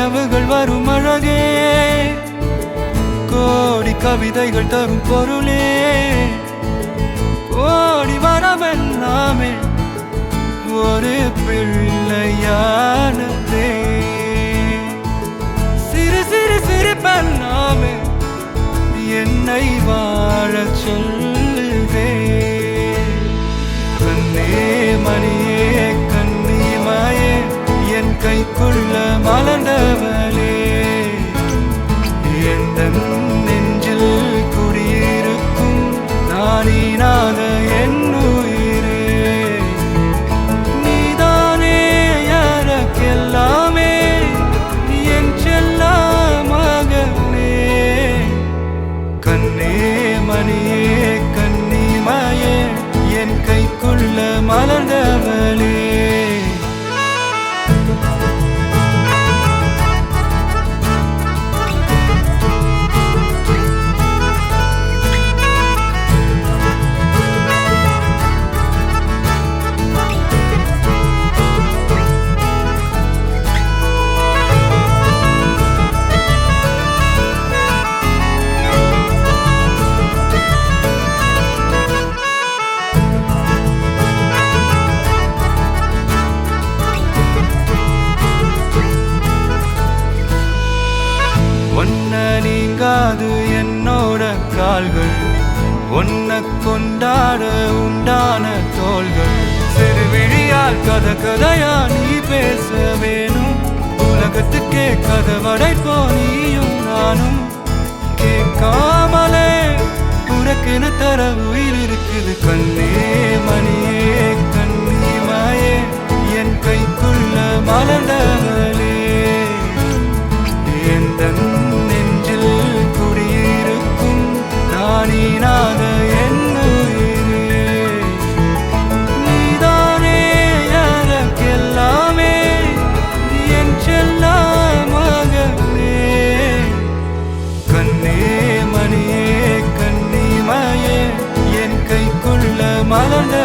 கனவுகள் வரும் அழகே, கோடி கவிதைகள் தரும் பொருளே, ஓடி வரவெல்லாமே ஒரு பிள்ளையானதே. சிறு சிறு சிரிப்பெல்லாமே என்னை வாழச் சொல்லுதே. கண்ணே மணியே கண்ணிமாயே என் கைக்குள்ள மலர்ந்தவளே, எந்த நெஞ்சில் குடியிருக்கும் நானீனாக என் உயிரே. நீதானே எனக்கெல்லாமே, என் செல்ல மகனே. கண்ணே மணியே கண்ணிமாயே என் கைக்குள்ள மலர்ந்தவளே. ஒன்ன நீங்காது என்னோட கால்கள், ஒன்ன கொண்டாட உண்டான தோள்கள். சிறு விழியால் கதை கதையா நீ பேச வேணும், உலகத்துக்கே கதை வடைப்போ நீயும் நானும். கேட்காமலே உனக்கென தர உயிர் இருக்குது. கண்ணே மணியே கண்ணிமாயே என் கைக்குள்ள மலர்ந்தவளே, எந்த நெஞ்சில் குடியிருக்கும் நானீனாக என் உயிரே. நீதானே எனக்கெல்லாமே, என் செல்ல மகனே. கண்ணே மணியே கண்ணிமாயே என் கைக்குள்ள மலர்ந்த